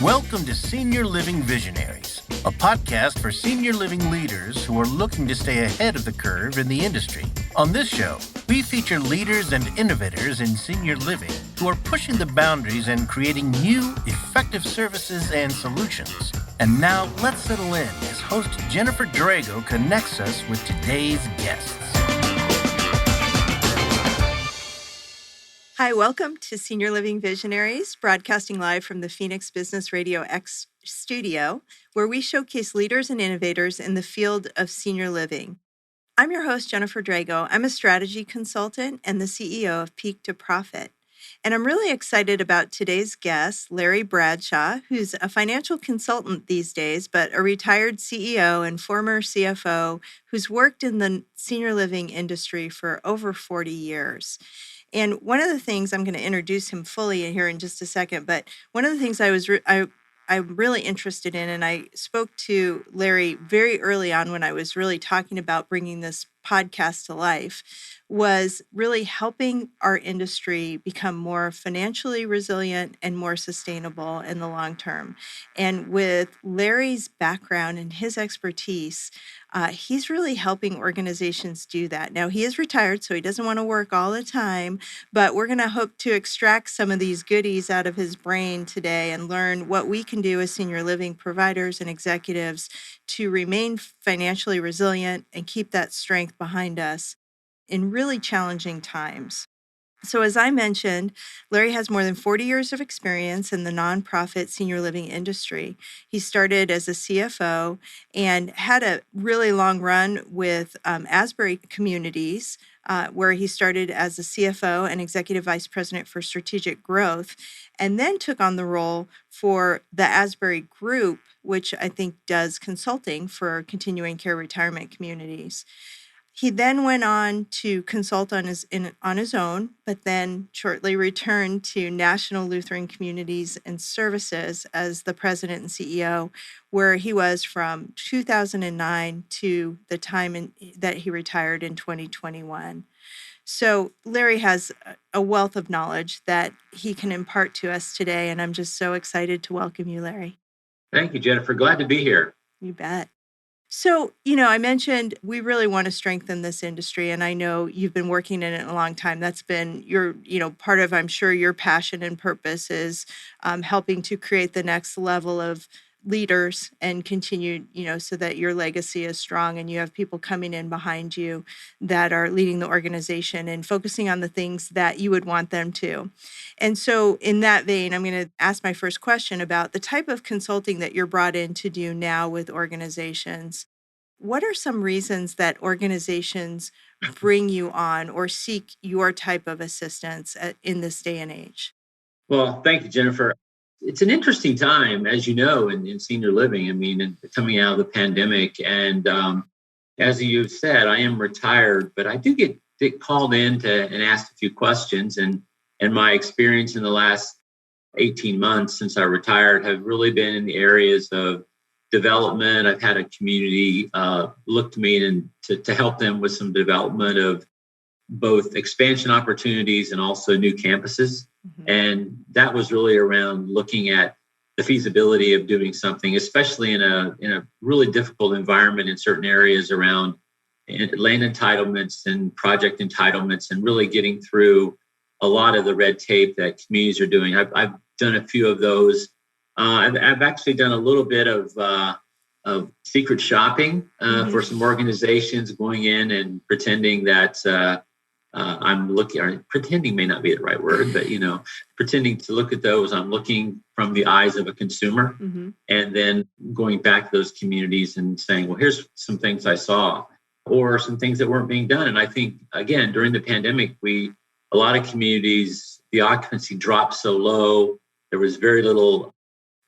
Welcome to Senior Living Visionaries, a podcast for senior living leaders who are looking to stay ahead of the curve in the industry. On this show, we feature leaders and innovators in senior living who are pushing the boundaries and creating new, effective services and solutions. And now, let's settle in as host Jennifer Drago connects us with today's guests. Hi, welcome to Senior Living Visionaries, broadcasting live from the Phoenix Business RadioX studio, where we showcase leaders and innovators in the field of senior living. I'm your host, Jennifer Drago. I'm a strategy consultant and the CEO of Peak to Profit. And I'm really excited about today's guest, Larry Bradshaw, who's a financial consultant these days, but a retired CEO and former CFO who's worked in the senior living industry for over 40 years. And one of the things, I'm going to introduce him fully here in just a second, but one of the things I'm really interested in, and I spoke to Larry very early on when I was really talking about bringing this podcast to life, was really helping our industry become more financially resilient and more sustainable in the long term. And with Larry's background and his expertise, he's really helping organizations do that. Now, he is retired, so he doesn't want to work all the time, but we're going to hope to extract some of these goodies out of his brain today and learn what we can do as senior living providers and executives to remain financially resilient and keep that strength behind us in really challenging times. So as I mentioned, Larry has more than 40 years of experience in the nonprofit senior living industry. He started as a CFO and had a really long run with Asbury Communities, where he started as a CFO and Executive Vice President for Strategic Growth, and then took on the role for the Asbury Group, which I think does consulting for continuing care retirement communities. He then went on to consult on his own, but then shortly returned to National Lutheran Communities and Services as the president and CEO, where he was from 2009 to the time that he retired in 2021. So Larry has a wealth of knowledge that he can impart to us today, and I'm just so excited to welcome you, Larry. Thank you, Jennifer. Glad to be here. You bet. So, I mentioned we really want to strengthen this industry, and I know you've been working in it a long time. That's been your, part of, I'm sure, your passion and purpose is helping to create the next level of leaders and continue, so that your legacy is strong and you have people coming in behind you that are leading the organization and focusing on the things that you would want them to. And so in that vein, I'm going to ask my first question about the type of consulting that you're brought in to do now with organizations. What are some reasons that organizations bring you on or seek your type of assistance in this day and age? Well, thank you, Jennifer. It's an interesting time, as you know, in senior living. I mean, coming out of the pandemic. And as you said, I am retired, but I do get called in and asked a few questions. And my experience in the last 18 months since I retired have really been in the areas of development. I've had a community look to me and to help them with some development of both expansion opportunities and also new campuses. Mm-hmm. And that was really around looking at the feasibility of doing something, especially in a really difficult environment in certain areas around land entitlements and project entitlements, and really getting through a lot of the red tape that communities are doing. I've done a few of those. I've actually done a little bit of secret shopping for some organizations, going in and pretending that I'm looking, or pretending may not be the right word, but, pretending to look at those. I'm looking from the eyes of a consumer, mm-hmm. and then going back to those communities and saying, well, here's some things I saw, or some things that weren't being done. And I think, again, during the pandemic, a lot of communities, the occupancy dropped so low. There was very little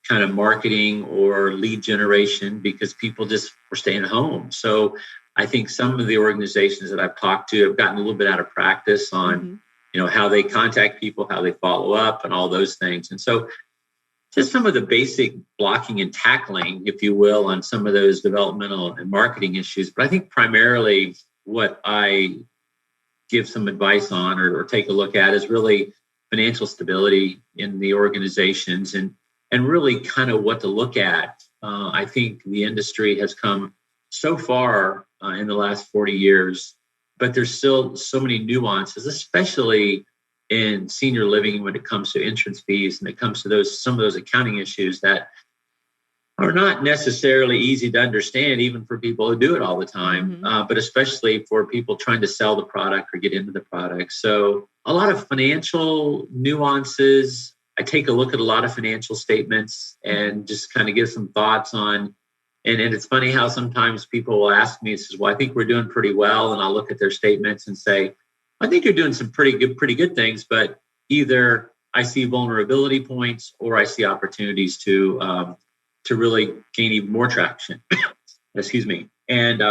kind of marketing or lead generation because people just were staying home. So I think some of the organizations that I've talked to have gotten a little bit out of practice on, mm-hmm. How they contact people, how they follow up, and all those things. And so just some of the basic blocking and tackling, if you will, on some of those developmental and marketing issues. But I think primarily what I give some advice on or take a look at is really financial stability in the organizations. And and really kind of what to look at. I think the industry has come so far in the last 40 years, but there's still so many nuances, especially in senior living when it comes to entrance fees and it comes to some of those accounting issues that are not necessarily easy to understand, even for people who do it all the time, but especially for people trying to sell the product or get into the product. So a lot of financial nuances. I take a look at a lot of financial statements and just kind of give some thoughts on, and it's funny how sometimes people will ask me, says, well, I think we're doing pretty well. And I'll look at their statements and say, I think you're doing some pretty good things, but either I see vulnerability points or I see opportunities to really gain even more traction. Excuse me. And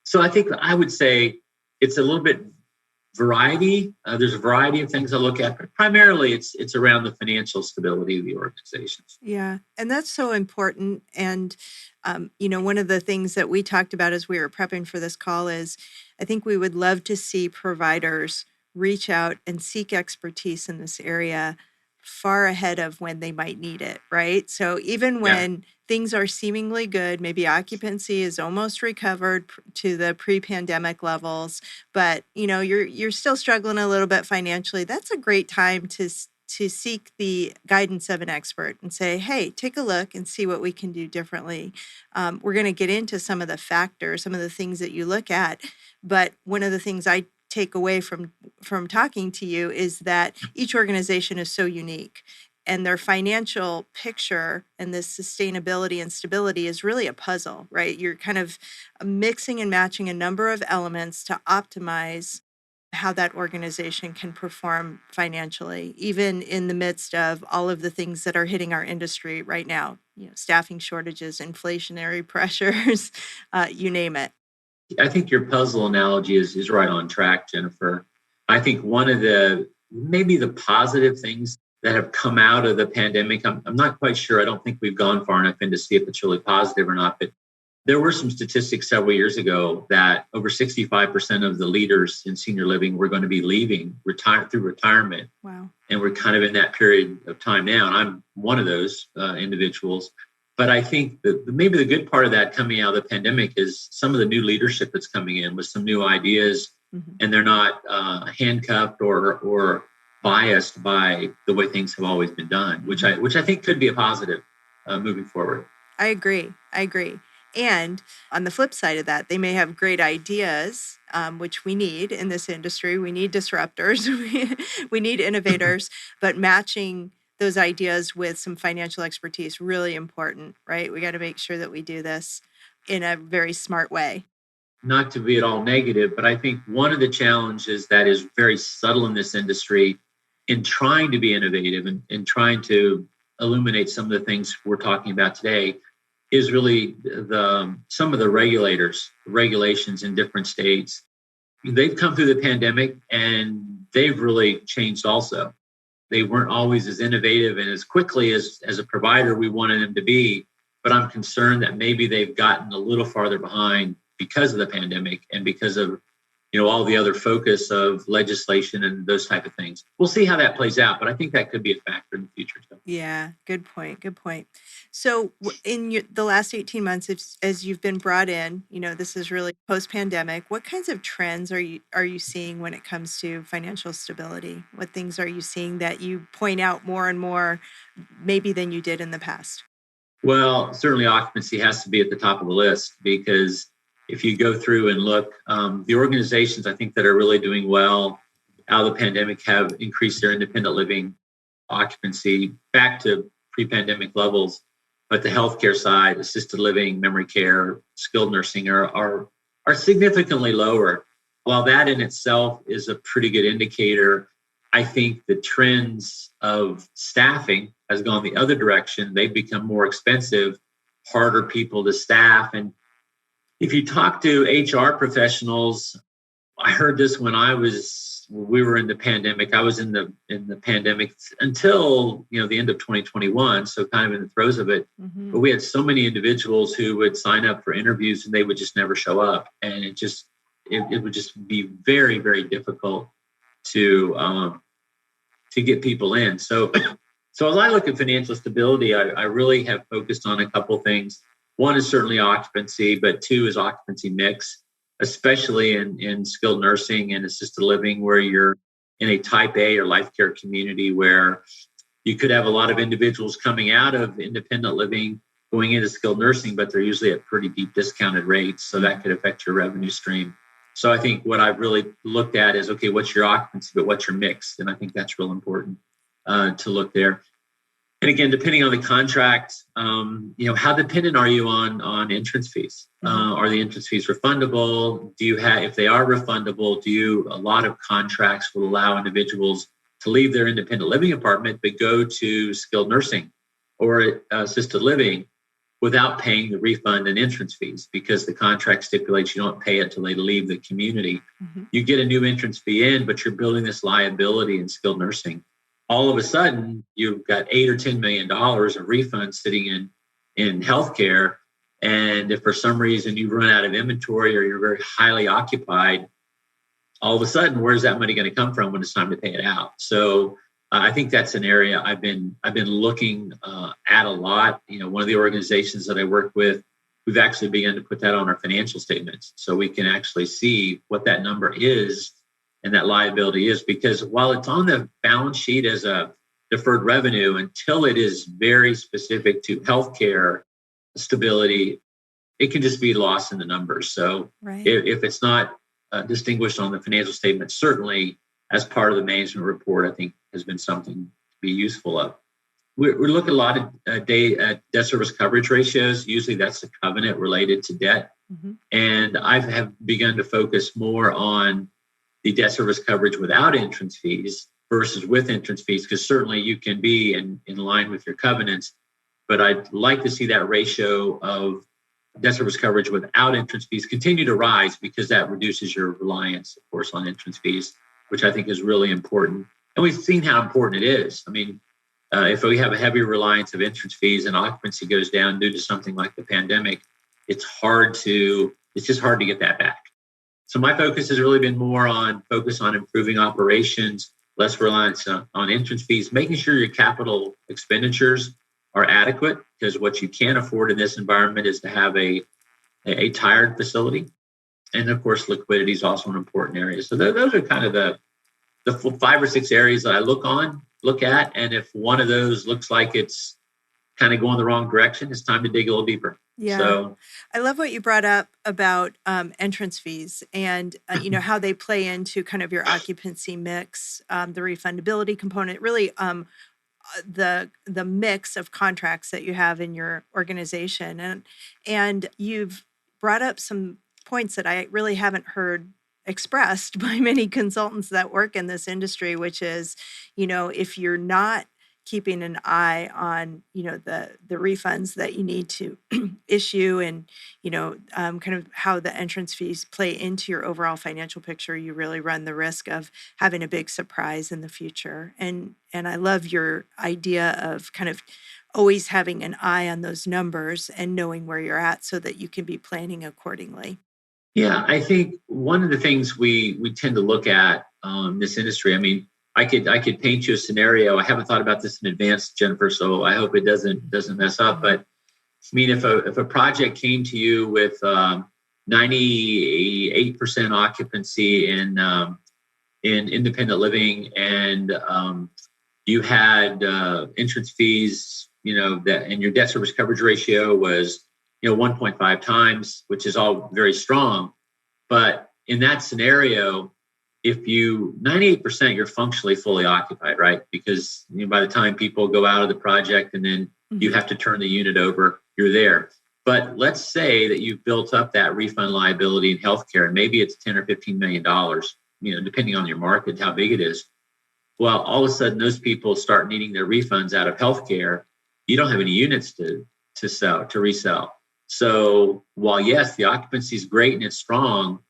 so I think I would say it's a little bit variety. There's a variety of things I look at, but primarily it's around the financial stability of the organizations. Yeah, and that's so important. And, one of the things that we talked about as we were prepping for this call is I think we would love to see providers reach out and seek expertise in this area far ahead of when they might need it, right? So even when things are seemingly good, maybe occupancy is almost recovered to the pre-pandemic levels, but you're still struggling a little bit financially. That's a great time to seek the guidance of an expert and say, hey, take a look and see what we can do differently. We're going to get into some of the factors, some of the things that you look at, but one of the things I take away from talking to you is that each organization is so unique, and their financial picture and this sustainability and stability is really a puzzle, right? You're kind of mixing and matching a number of elements to optimize how that organization can perform financially, even in the midst of all of the things that are hitting our industry right now, staffing shortages, inflationary pressures, you name it. I think your puzzle analogy is right on track, Jennifer. I think one of maybe the positive things that have come out of the pandemic, I'm not quite sure. I don't think we've gone far enough in to see if it's really positive or not, but there were some statistics several years ago that over 65% of the leaders in senior living were going to be leaving through retirement. Wow. And we're kind of in that period of time now. And I'm one of those individuals. But I think that maybe the good part of that coming out of the pandemic is some of the new leadership that's coming in with some new ideas, and they're not handcuffed or biased by the way things have always been done, which I think could be a positive moving forward. I agree. And on the flip side of that, they may have great ideas, which we need in this industry. We need disruptors. We need innovators, but matching those ideas with some financial expertise, really important, right? We got to make sure that we do this in a very smart way. Not to be at all negative, but I think one of the challenges that is very subtle in this industry in trying to be innovative and trying to illuminate some of the things we're talking about today is really some of the regulations in different states. They've come through the pandemic and they've really changed also. They weren't always as innovative and as quickly as a provider we wanted them to be, but I'm concerned that maybe they've gotten a little farther behind because of the pandemic and because of all the other focus of legislation and those type of things. We'll see how that plays out, but I think that could be a factor in the future too. Yeah, good point. So in the last 18 months, as you've been brought in, this is really post-pandemic, what kinds of trends are you seeing when it comes to financial stability? What things are you seeing that you point out more and more maybe than you did in the past? Well, certainly occupancy has to be at the top of the list, because if you go through and look, the organizations I think that are really doing well out of the pandemic have increased their independent living occupancy back to pre-pandemic levels. But the healthcare side, assisted living, memory care, skilled nursing are significantly lower. While that in itself is a pretty good indicator, I think the trends of staffing has gone the other direction. They've become more expensive, harder people to staff. And if you talk to HR professionals, I heard this when we were in the pandemic. I was in the pandemic until the end of 2021, so kind of in the throes of it. But we had so many individuals who would sign up for interviews and they would just never show up, and it would just be very, very difficult to get people in. So So as I look at financial stability, I really have focused on a couple things. One is certainly occupancy, but two is occupancy mix, especially in skilled nursing and assisted living, where you're in a type A or life care community where you could have a lot of individuals coming out of independent living, going into skilled nursing, but they're usually at pretty deep discounted rates. So that could affect your revenue stream. So I think what I've really looked at is, okay, what's your occupancy, but what's your mix? And I think that's real important to look there. And again, depending on the contract, how dependent are you on entrance fees? Are the entrance fees refundable? Do you have, if they are refundable, a lot of contracts will allow individuals to leave their independent living apartment, but go to skilled nursing or assisted living without paying the refund and entrance fees, because the contract stipulates you don't pay it till they leave the community. You get a new entrance fee in, but you're building this liability in skilled nursing. All of a sudden, you've got $8 or $10 million of refunds sitting in healthcare. And if for some reason you run out of inventory or you're very highly occupied, all of a sudden, where's that money going to come from when it's time to pay it out? So I think that's an area I've been looking at a lot. One of the organizations that I work with, we've actually begun to put that on our financial statements, so we can actually see what that number is and that liability is. Because while it's on the balance sheet as a deferred revenue, until it is very specific to healthcare stability, it can just be lost in the numbers. So if it's not distinguished on the financial statement, certainly as part of the management report, I think has been something to be useful of. We look at a lot of debt service coverage ratios. Usually that's a covenant related to debt. And I have begun to focus more on the debt service coverage without entrance fees versus with entrance fees, because certainly you can be in line with your covenants, but I'd like to see that ratio of debt service coverage without entrance fees continue to rise, because that reduces your reliance, of course, on entrance fees, which I think is really important. And we've seen how important it is. I mean, if we have a heavy reliance of entrance fees and occupancy goes down due to something like the pandemic, it's just hard to get that back. So my focus has really been more on improving operations, less reliance on entrance fees, making sure your capital expenditures are adequate, because what you can't afford in this environment is to have a tired facility. And of course, liquidity is also an important area. So those are kind of the 5 or 6 areas that I look at. And if one of those looks like it's kind of going the wrong direction, it's time to dig a little deeper. Yeah. So I love what you brought up about entrance fees and, how they play into kind of your occupancy mix, the refundability component, really the mix of contracts that you have in your organization. And you've brought up some points that I really haven't heard expressed by many consultants that work in this industry, which is, if you're not keeping an eye on, the refunds that you need to issue and, kind of how the entrance fees play into your overall financial picture, you really run the risk of having a big surprise in the future. And I love your idea of kind of always having an eye on those numbers and knowing where you're at so that you can be planning accordingly. Yeah, I think one of the things we tend to look at in this industry, I mean, I could paint you a scenario. I haven't thought about this in advance, Jennifer, so I hope it doesn't mess up. But I mean, if a project came to you with 98% occupancy in independent living, and you had entrance fees, and your debt service coverage ratio was 1.5 times, which is all very strong. But in that scenario, if 98%, you're functionally fully occupied, right? Because by the time people go out of the project and then you have to turn the unit over, you're there. But let's say that you've built up that refund liability in healthcare, and maybe it's $10 or $15 million, depending on your market, how big it is. Well, all of a sudden, those people start needing their refunds out of healthcare. You don't have any units to resell. So while yes, the occupancy is great and it's strong,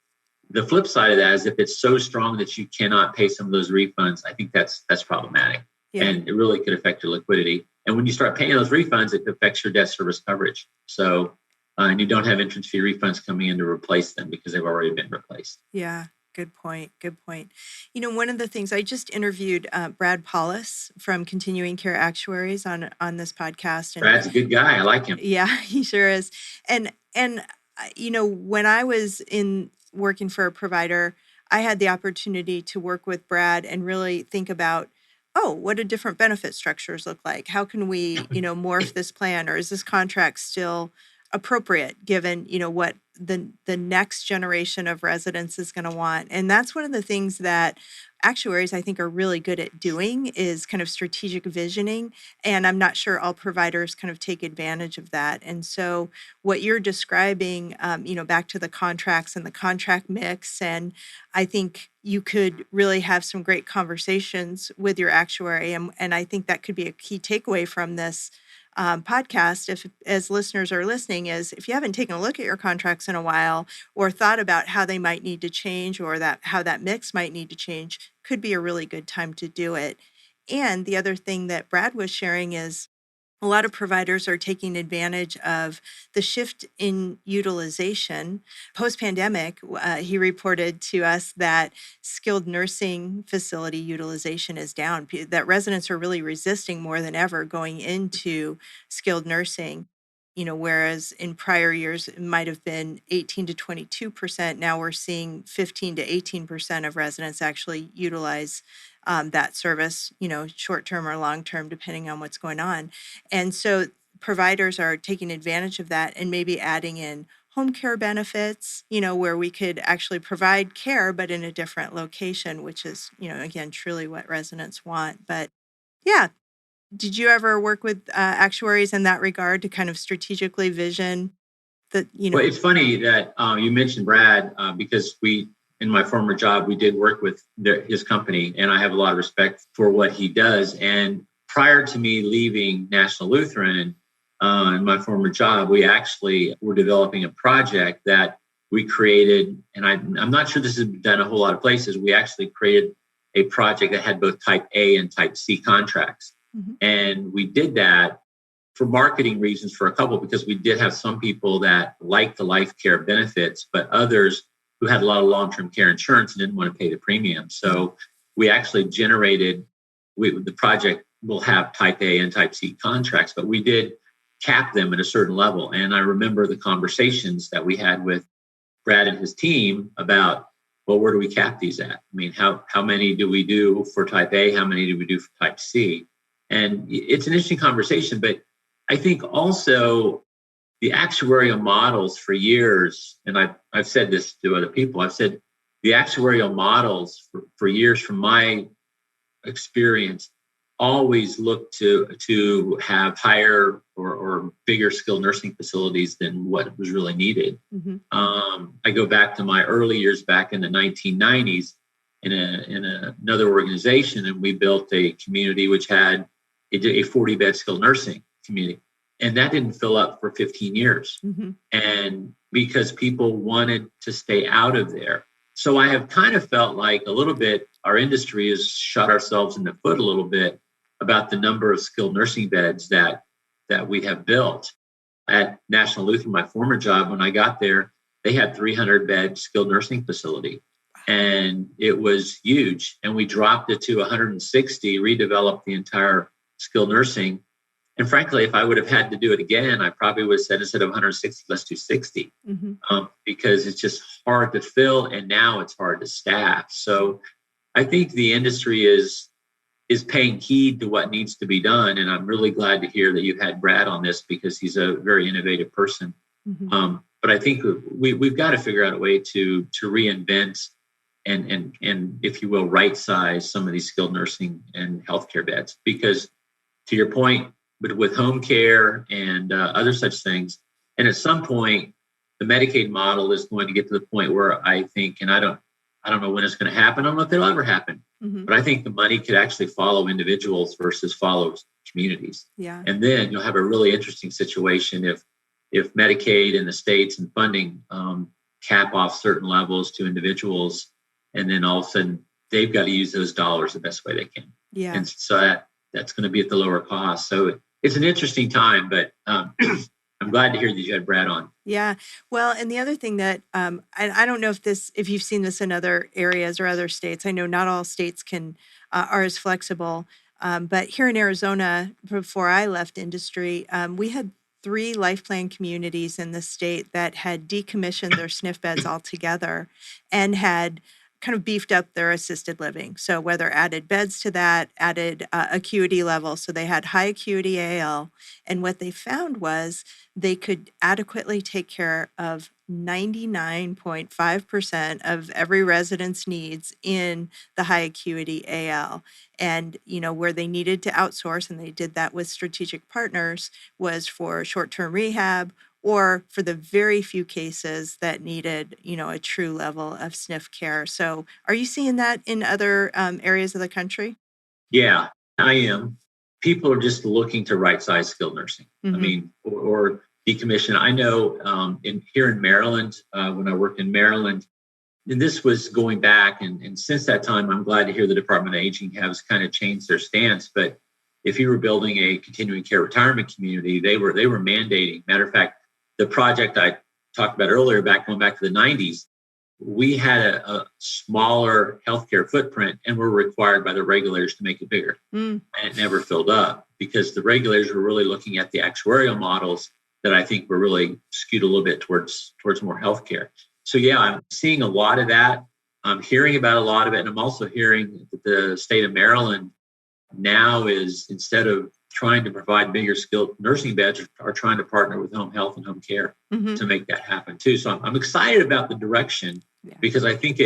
the flip side of that is if it's so strong that you cannot pay some of those refunds, I think that's problematic. Yeah. And it really could affect your liquidity. And when you start paying those refunds, it affects your debt service coverage. So, and you don't have entrance fee refunds coming in to replace them because they've already been replaced. Yeah. Good point. Good point. One of the things I just interviewed Brad Paulus from Continuing Care Actuaries on this podcast, and Brad's a good guy. I like him. yeah, he sure is. And when I was in working for a provider, I had the opportunity to work with Brad and really think about, what do different benefit structures look like? How can we, morph this plan, or is this contract still appropriate given, what the next generation of residents is going to want? And that's one of the things that actuaries, I think, are really good at doing, is kind of strategic visioning. And I'm not sure all providers kind of take advantage of that. And so what you're describing, back to the contracts and the contract mix, and I think you could really have some great conversations with your actuary. And I think that could be a key takeaway from this podcast, if as listeners are listening, is if you haven't taken a look at your contracts in a while, or thought about how they might need to change, or that how that mix might need to change, could be a really good time to do it. And the other thing that Brad was sharing is a lot of providers are taking advantage of the shift in utilization. Post-pandemic, he reported to us that skilled nursing facility utilization is down, that residents are really resisting more than ever going into skilled nursing. Whereas in prior years, it might have been 18 to 22%. Now we're seeing 15 to 18% of residents actually utilize that service, short term or long term, depending on what's going on. And so providers are taking advantage of that and maybe adding in home care benefits, where we could actually provide care, but in a different location, which is, again, truly what residents want. But yeah, did you ever work with actuaries in that regard to kind of strategically vision that, Well, it's funny that you mentioned Brad because in my former job, we did work with his company, and I have a lot of respect for what he does. And prior to me leaving National Lutheran in my former job, we actually were developing a project that we created. And I'm not sure this has been done a whole lot of places. We actually created a project that had both type A and type C contracts. Mm-hmm. And we did that for marketing reasons for a couple, because we did have some people that liked the life care benefits, but others who had a lot of long-term care insurance and didn't want to pay the premium. So we actually generated, the project will have type A and type C contracts, but we did cap them at a certain level. And I remember the conversations that we had with Brad and his team about, well, where do we cap these at? I mean, how many do we do for type A? How many do we do for type C? And it's an interesting conversation, but I think also the actuarial models for years, and I've said this to other people, I've said the actuarial models for years from my experience always look to have higher or bigger skilled nursing facilities than what was really needed. Mm-hmm. I go back to my early years back in the 1990s in another organization, and we built a community which had a 40-bed skilled nursing community. And that didn't fill up for 15 years. Mm-hmm. And because people wanted to stay out of there. So I have kind of felt like a little bit our industry has shot ourselves in the foot a little bit about the number of skilled nursing beds that we have built. At National Lutheran, my former job, when I got there, they had 300-bed skilled nursing facility. And it was huge. And we dropped it to 160, redeveloped the entire skilled nursing. And frankly, if I would have had to do it again, I probably would have said, instead of 160, let's do 60, mm-hmm. Because it's just hard to fill, and now it's hard to staff. So I think the industry is paying heed to what needs to be done. And I'm really glad to hear that you've had Brad on this, because he's a very innovative person. Mm-hmm. But I think we've got to figure out a way to reinvent and if you will, right size some of these skilled nursing and healthcare beds. Because to your point, but with home care and other such things, and at some point, the Medicaid model is going to get to the point where I think, and I don't know when it's going to happen. I don't know if it'll ever happen, mm-hmm. but I think the money could actually follow individuals versus follow communities. Yeah. And then you'll have a really interesting situation if Medicaid and the states and funding cap off certain levels to individuals, and then all of a sudden they've got to use those dollars the best way they can. Yeah. And so that's going to be at the lower cost. So it's an interesting time, but I I'm glad to hear that you had Brad on. Yeah. Well, and the other thing that I don't know if you've seen this in other areas or other states. I know not all states are as flexible, but here in Arizona, before I left industry, we had 3 life plan communities in the state that had decommissioned their SNF beds altogether and had kind of beefed up their assisted living. So whether added beds to that, added acuity level. So they had high acuity AL. And what they found was they could adequately take care of 99.5% of every resident's needs in the high acuity AL. And, where they needed to outsource, and they did that with strategic partners, was for short-term rehab or for the very few cases that needed, a true level of SNF care. So are you seeing that in other areas of the country? Yeah, I am. People are just looking to right-size skilled nursing. I mean, or decommission. I know here in Maryland, when I worked in Maryland, and this was going back, and since that time, I'm glad to hear the Department of Aging has kind of changed their stance. But if you were building a continuing care retirement community, they were mandating. Matter of fact, the project I talked about earlier, going back to the 90s, we had a smaller healthcare footprint and were required by the regulators to make it bigger. And it never filled up because the regulators were really looking at the actuarial models that I think were really skewed a little bit towards more healthcare. So yeah, I'm seeing a lot of that. I'm hearing about a lot of it. And I'm also hearing that the state of Maryland now is, instead of trying to provide bigger skilled nursing beds, are trying to partner with home health and home care to make that happen too. So I'm excited about the direction because I think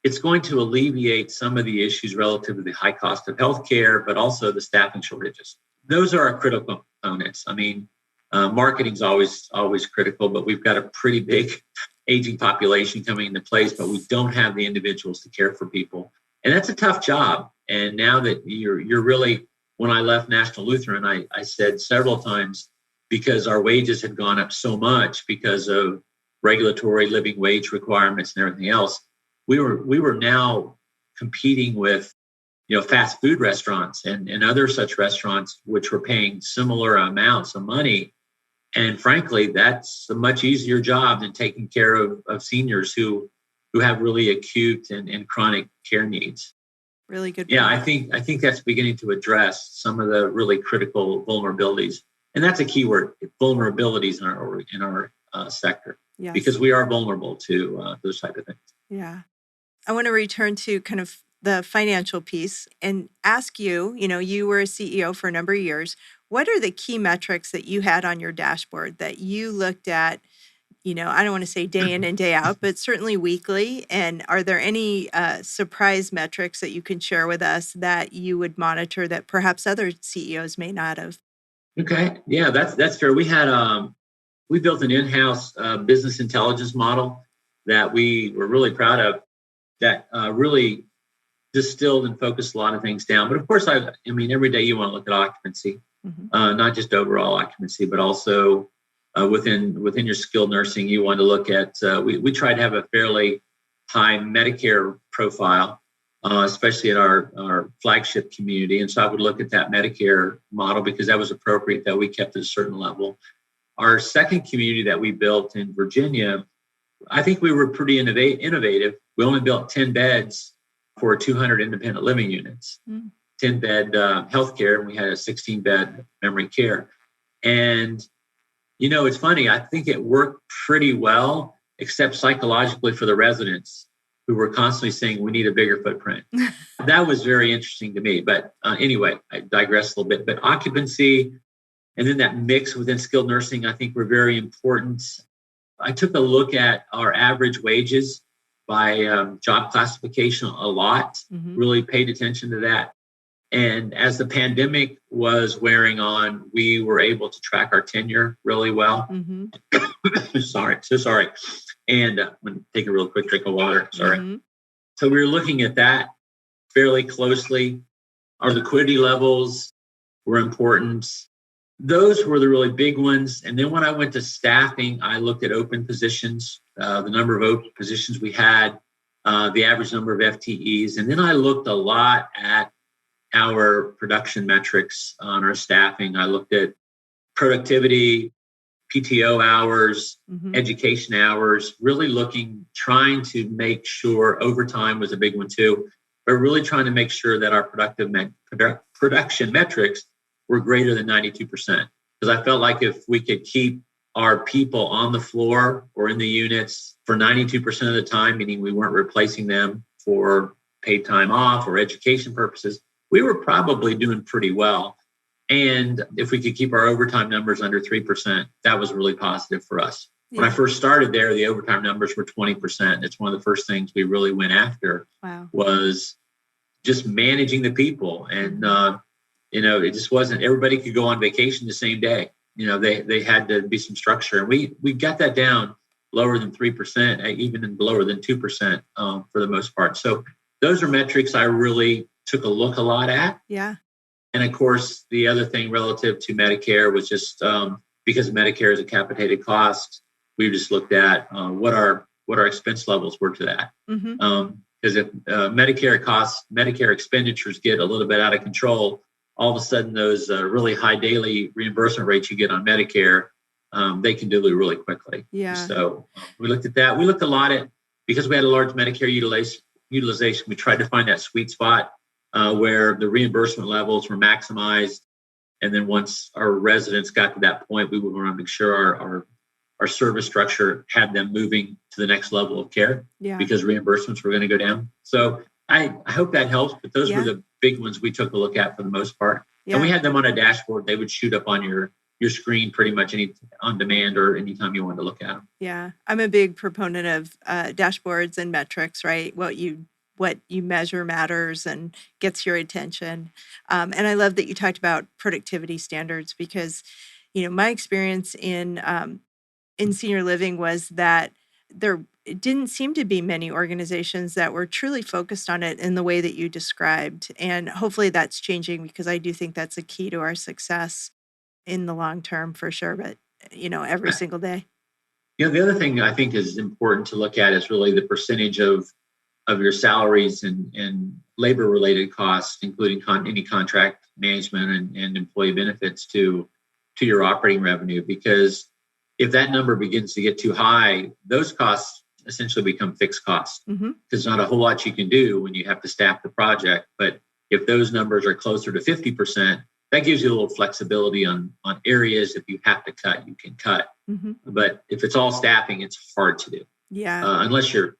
it's going to alleviate some of the issues relative to the high cost of healthcare, but also the staffing shortages. Those are our critical components. I mean, marketing is always critical, but we've got a pretty big aging population coming into place, but we don't have the individuals to care for people. And that's a tough job. And now that you're really, when I left National Lutheran, I said several times, because our wages had gone up so much because of regulatory living wage requirements and everything else, we were now competing with fast food restaurants and other such restaurants, which were paying similar amounts of money. And frankly, that's a much easier job than taking care of seniors who have really acute and chronic care needs. Really good point. Yeah, I think that's beginning to address some of the really critical vulnerabilities, and that's a key word: vulnerabilities in our sector, because we are vulnerable to those type of things. Yeah, I want to return to kind of the financial piece and ask you. You were a CEO for a number of years. What are the key metrics that you had on your dashboard that you looked at? I don't want to say day in and day out, but certainly weekly. And are there any surprise metrics that you can share with us that you would monitor that perhaps other CEOs may not have? Okay. Yeah, that's fair. We built an in-house business intelligence model that we were really proud of, that really distilled and focused a lot of things down. But of course, I mean, every day you want to look at occupancy, not just overall occupancy, but also within your skilled nursing, you want to look at, we try to have a fairly high Medicare profile, especially in our flagship community. And so I would look at that Medicare model because that was appropriate that we kept at a certain level. Our second community that we built in Virginia, I think we were pretty innovative. We only built 10 beds for 200 independent living units, 10-bed healthcare, and we had a 16-bed memory care. And it's funny. I think it worked pretty well, except psychologically for the residents who were constantly saying, we need a bigger footprint. That was very interesting to me. But anyway, I digress a little bit. But occupancy and then that mix within skilled nursing, I think, were very important. I took a look at our average wages by job classification a lot, really paid attention to that. And as the pandemic was wearing on, we were able to track our tenure really well. Sorry. And I'm going to take a real quick drink of water. Sorry. So we were looking at that fairly closely. Our liquidity levels were important. Those were the really big ones. And then when I went to staffing, I looked at open positions, the number of open positions we had, the average number of FTEs. And then I looked a lot at our production metrics on our staffing. I looked at productivity, PTO hours, Mm-hmm. education hours, really trying to make sure overtime was a big one too, but really trying to make sure that our production metrics were greater than 92%. Because I felt like if we could keep our people on the floor or in the units for 92% of the time, meaning we weren't replacing them for paid time off or education purposes, we were probably doing pretty well. And if we could keep our overtime numbers under 3%, that was really positive for us. Yeah. When I first started there, the overtime numbers were 20%. It's one of the first things we really went after. Wow. Was just managing the people. And, it just wasn't, everybody could go on vacation the same day. They had to be some structure. And we got that down lower than 3%, even lower than 2% for the most part. So those are metrics I really took a lot at. Yeah. And of course, the other thing relative to Medicare was just because Medicare is a capitated cost, we just looked at what our expense levels were to that. Mm-hmm. Because if Medicare expenditures get a little bit out of control, all of a sudden those really high daily reimbursement rates you get on Medicare, they can dilute really quickly. Yeah. So we looked at that. We looked a lot at, because we had a large Medicare utilization, we tried to find that sweet spot where the reimbursement levels were maximized. And then once our residents got to that point, we would want to make sure our service structure had them moving to the next level of care, because reimbursements were going to go down. So I hope that helps, but those were the big ones we took a look at for the most part. Yeah. And we had them on a dashboard. They would shoot up on your screen pretty much on demand or anytime you wanted to look at them. Yeah. I'm a big proponent of dashboards and metrics, right? What you measure matters and gets your attention. And I love that you talked about productivity standards, because, my experience in senior living was that it didn't seem to be many organizations that were truly focused on it in the way that you described. And hopefully that's changing, because I do think that's a key to our success in the long term for sure. But, every single day. The other thing I think is important to look at is really the percentage of your salaries and labor-related costs, including any contract management and employee benefits to your operating revenue. Because if that number begins to get too high, those costs essentially become fixed costs. Mm-hmm. There's not a whole lot you can do when you have to staff the project. But if those numbers are closer to 50%, that gives you a little flexibility on areas. If you have to cut, you can cut. Mm-hmm. But if it's all staffing, it's hard to do. Yeah. Unless you're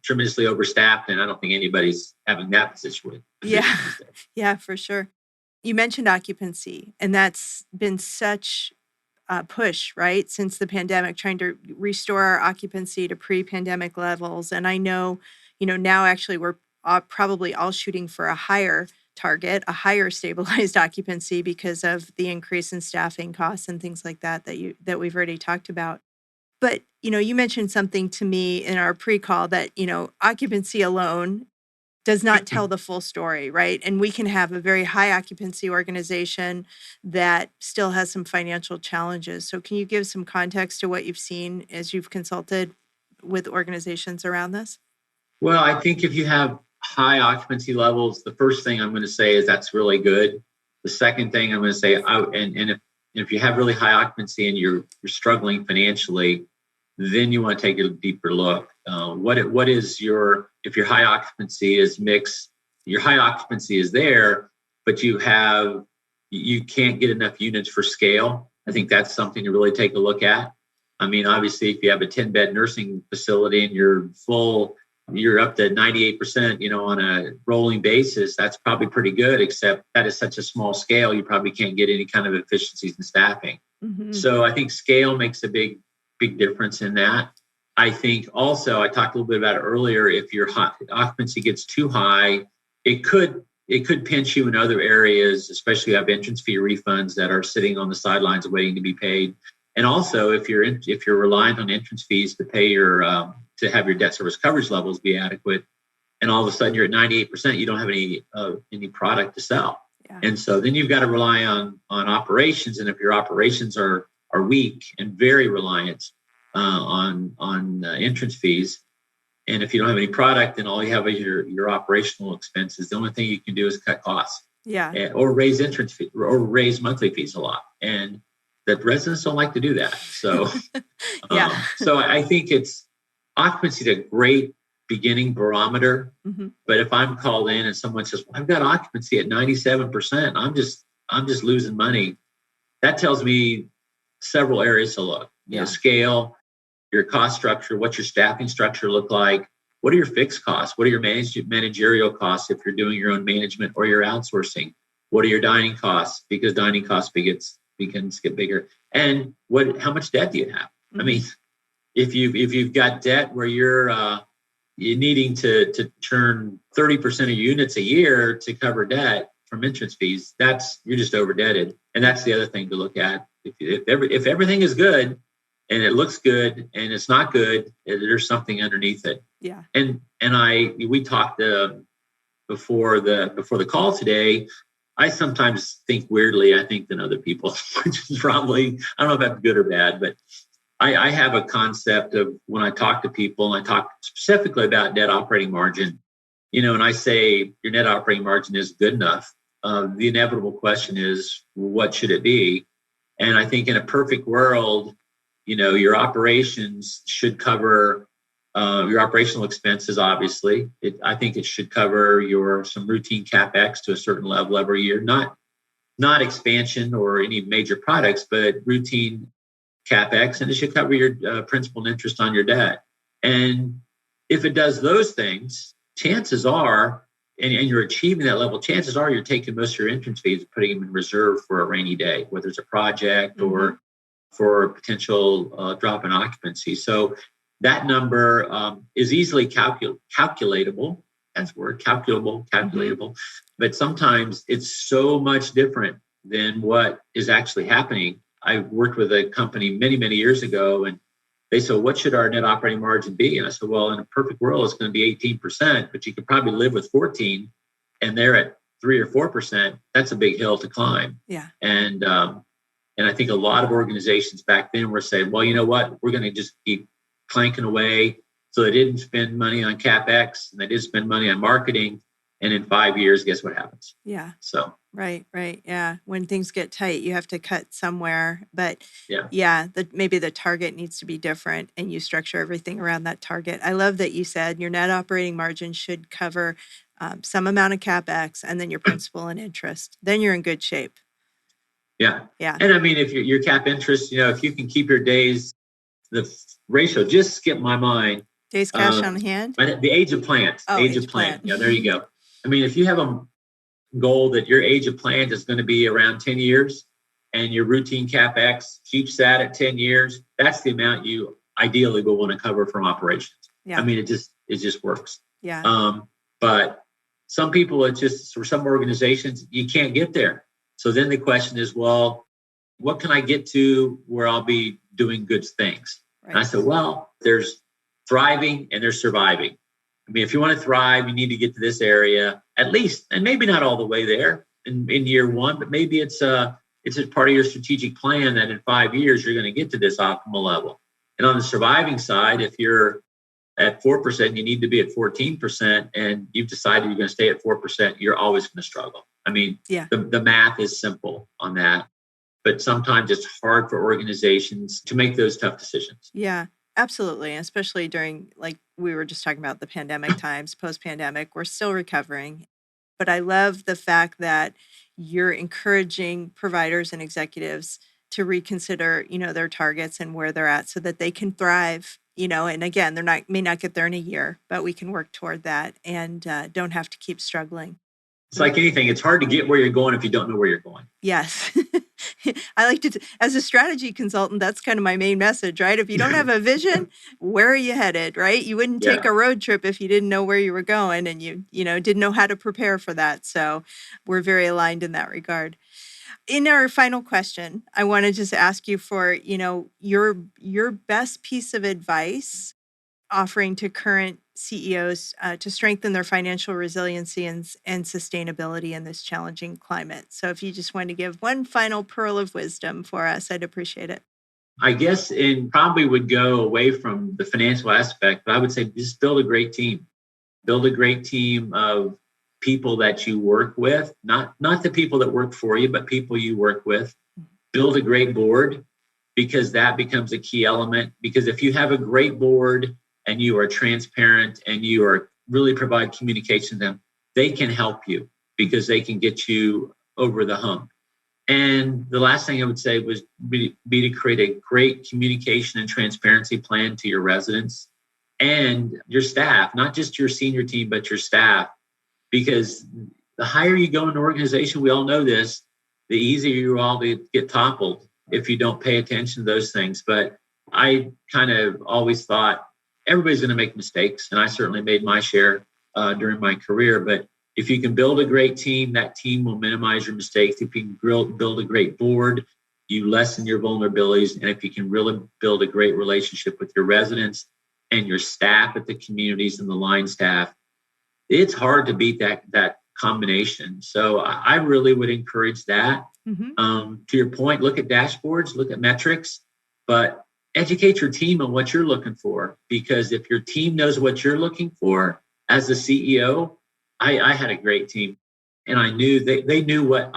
tremendously overstaffed, and I don't think anybody's having that position. Yeah, for sure. You mentioned occupancy, and that's been such a push, right, since the pandemic, trying to restore our occupancy to pre-pandemic levels. And I know, now actually we're probably all shooting for a higher target, a higher stabilized occupancy, because of the increase in staffing costs and things like that we've already talked about. But, you mentioned something to me in our pre-call that, occupancy alone does not tell the full story, right? And we can have a very high occupancy organization that still has some financial challenges. So can you give some context to what you've seen as you've consulted with organizations around this? Well, I think if you have high occupancy levels, the first thing I'm going to say is that's really good. The second thing I'm going to say, and if you have really high occupancy and you're struggling financially, then you want to take a deeper look. If your high occupancy is mixed, your high occupancy is there, but you can't get enough units for scale. I think that's something to really take a look at. I mean, obviously, if you have a 10-bed nursing facility and you're full, you're up to 98%, on a rolling basis, that's probably pretty good, except that is such a small scale, you probably can't get any kind of efficiencies in staffing. Mm-hmm. So I think scale makes a big difference in that. I think also, I talked a little bit about it earlier, if your occupancy gets too high, it could pinch you in other areas, especially if you have entrance fee refunds that are sitting on the sidelines waiting to be paid. And also, if you're reliant on entrance fees to pay to have your debt service coverage levels be adequate, and all of a sudden you're at 98%, you don't have any product to sell. Yeah. And so then you've got to rely on operations. And if your operations are weak and very reliant on entrance fees, and if you don't have any product, then all you have is your operational expenses. The only thing you can do is cut costs, or or raise entrance fee or raise monthly fees a lot. And that residents don't like to do that. So, Yeah. so I think occupancy is a great beginning barometer. Mm-hmm. But if I'm called in and someone says, well, I've got occupancy at 97%, I'm just losing money. That tells me several areas to look. You know, scale, your cost structure, what's your staffing structure look like? What are your fixed costs? What are your managerial costs if you're doing your own management or you're outsourcing? What are your dining costs? Because dining costs begins to get bigger. And how much debt do you have? Mm-hmm. I mean, if you've got debt where you're needing to turn 30% of units a year to cover debt from entrance fees, you're just over-debted. And that's the other thing to look at. If everything is good and it looks good and it's not good, there's something underneath it. Yeah. And we talked before the call today. I sometimes think weirdly, I think, than other people, which is probably, I don't know if that's good or bad, but I have a concept of when I talk to people, and I talk specifically about net operating margin, and I say your net operating margin is good enough. The inevitable question is, what should it be? And I think in a perfect world, your operations should cover your operational expenses. Obviously, I think it should cover some routine CapEx to a certain level every year, not expansion or any major products, but routine CapEx, and it should cover your principal and interest on your debt. And if it does those things, chances are, and you're achieving that level, chances are you're taking most of your entrance fees and putting them in reserve for a rainy day, whether it's a project or for a potential drop in occupancy. So that number is easily calculatable. That's the word, calculatable. But sometimes it's so much different than what is actually happening. I worked with a company many, many years ago, and they said, what should our net operating margin be? And I said, well, in a perfect world, it's going to be 18%, but you could probably live with 14, and they're at 3 or 4%. That's a big hill to climb. Yeah. And I think a lot of organizations back then were saying, well, you know what? We're going to just keep clanking away. So they didn't spend money on CapEx, and they did spend money on marketing. And in 5 years, guess what happens? Yeah. So. Right. Yeah. When things get tight, you have to cut somewhere. But maybe the target needs to be different, and you structure everything around that target. I love that you said your net operating margin should cover some amount of CapEx and then your principal and interest. Then you're in good shape. Yeah. Yeah. And I mean, if your cap interest, if you can keep your days, the ratio just skipped my mind. Days cash on hand? The age of plant. Oh, age of plant. Yeah, there you go. I mean, if you have a goal that your age of plant is going to be around 10 years and your routine CapEx keeps that at 10 years, that's the amount you ideally will want to cover from operations. Yeah. I mean, it just works. Yeah. But some people, for some organizations, you can't get there. So then the question is, well, what can I get to where I'll be doing good things? Right. And I said, well, there's thriving and there's surviving. I mean, if you want to thrive, you need to get to this area at least, and maybe not all the way there in year one, but maybe it's a part of your strategic plan that in 5 years, you're going to get to this optimal level. And on the surviving side, if you're at 4%, you need to be at 14%, and you've decided you're going to stay at 4%, you're always going to struggle. I mean, the math is simple on that, but sometimes it's hard for organizations to make those tough decisions. Yeah. Absolutely. Especially during, like we were just talking about, the pandemic times, post-pandemic, we're still recovering. But I love the fact that you're encouraging providers and executives to reconsider, their targets and where they're at so that they can thrive, and again, may not get there in a year, but we can work toward that and don't have to keep struggling. It's like anything. It's hard to get where you're going if you don't know where you're going. Yes. I like to, as a strategy consultant, that's kind of my main message, right? If you don't have a vision, where are you headed, right? You wouldn't take a road trip if you didn't know where you were going and you didn't know how to prepare for that. So we're very aligned in that regard. In our final question, I want to just ask you for, your best piece of advice offering to current CEOs to strengthen their financial resiliency and sustainability in this challenging climate. So if you just want to give one final pearl of wisdom for us, I'd appreciate it. I guess it probably would go away from the financial aspect, but I would say just build a great team. Build a great team of people that you work with, not the people that work for you, but people you work with. build a great board, because that becomes a key element. Because if you have a great board and you are transparent and you are really provide communication to them, they can help you because they can get you over the hump. And the last thing I would say was be to create a great communication and transparency plan to your residents and your staff, not just your senior team, but your staff. Because the higher you go in an organization, we all know this, the easier you all to get toppled if you don't pay attention to those things. But I kind of always thought everybody's going to make mistakes. And I certainly made my share during my career. But if you can build a great team, that team will minimize your mistakes. If you can build a great board, you lessen your vulnerabilities. And if you can really build a great relationship with your residents and your staff at the communities and the line staff, it's hard to beat that combination. So I really would encourage that. Mm-hmm. To your point, look at dashboards, look at metrics, but educate your team on what you're looking for. Because if your team knows what you're looking for as the CEO, I had a great team, and I knew they knew what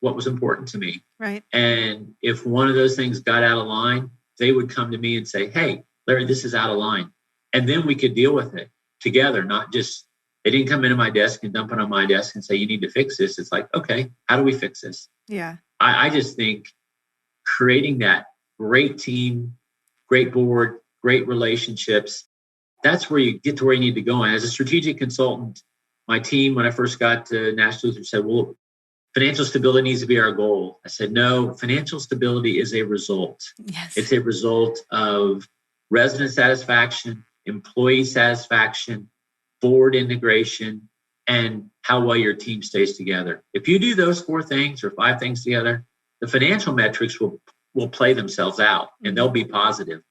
was important to me. Right. And if one of those things got out of line, they would come to me and say, "Hey, Larry, this is out of line," and then we could deal with it together. Not just they didn't come into my desk and dump it on my desk and say, "You need to fix this." It's like, okay, how do we fix this? Yeah. I just think creating that great team, great board, great relationships, that's where you get to where you need to go. And as a strategic consultant, my team, when I first got to National Lutheran, said, "Well, financial stability needs to be our goal." I said, "No, financial stability is a result." Yes. It's a result of resident satisfaction, employee satisfaction, board integration, and how well your team stays together. If you do those 4 things or 5 things together, the financial metrics will play themselves out and they'll be positive.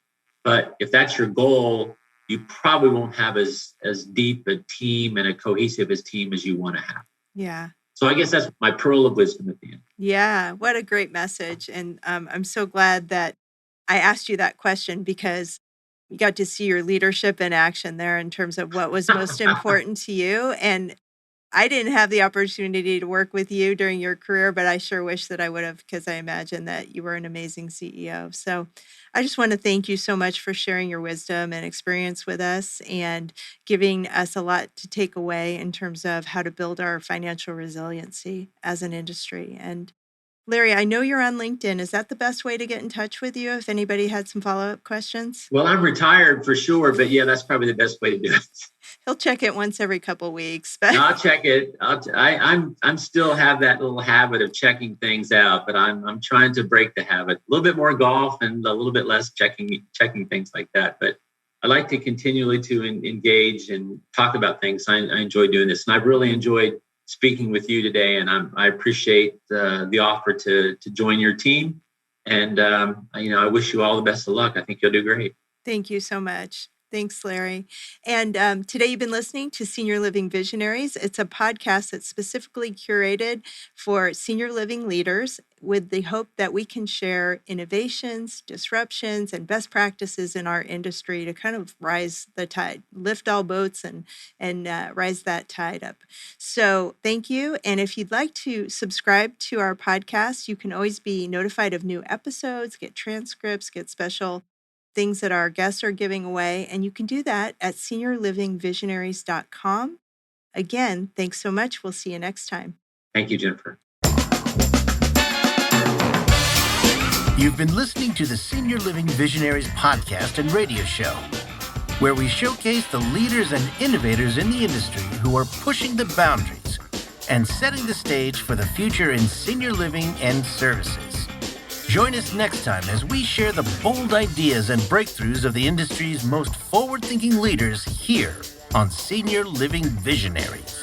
But if that's your goal, you probably won't have as deep a team and a cohesive team as you want to have. Yeah. So I guess that's my pearl of wisdom at the end. Yeah. What a great message. And I'm so glad that I asked you that question, because you got to see your leadership in action there in terms of what was most important to you. And I didn't have the opportunity to work with you during your career, but I sure wish that I would have, because I imagine that you were an amazing CEO. So I just want to thank you so much for sharing your wisdom and experience with us and giving us a lot to take away in terms of how to build our financial resiliency as an industry. And Larry, I know you're on LinkedIn. Is that the best way to get in touch with you if anybody had some follow-up questions? Well, I'm retired for sure, but yeah, that's probably the best way to do it. He'll check it once every couple of weeks. But I'll check it. I'm still have that little habit of checking things out, but I'm trying to break the habit. A little bit more golf and a little bit less checking things like that. But I like to continually to engage and talk about things. I enjoy doing this, and I've really enjoyed speaking with you today, and I appreciate the offer to join your team. And I wish you all the best of luck. I think you'll do great. Thank you so much. Thanks, Larry. And today you've been listening to Senior Living Visionaries. It's a podcast that's specifically curated for senior living leaders with the hope that we can share innovations, disruptions, and best practices in our industry to kind of rise the tide, lift all boats and rise that tide up. So thank you. And if you'd like to subscribe to our podcast, you can always be notified of new episodes, get transcripts, get special things that our guests are giving away. And you can do that at seniorlivingvisionaries.com. Again, thanks so much. We'll see you next time. Thank you, Jennifer. You've been listening to the Senior Living Visionaries podcast and radio show, where we showcase the leaders and innovators in the industry who are pushing the boundaries and setting the stage for the future in senior living and services. Join us next time as we share the bold ideas and breakthroughs of the industry's most forward-thinking leaders here on Senior Living Visionaries.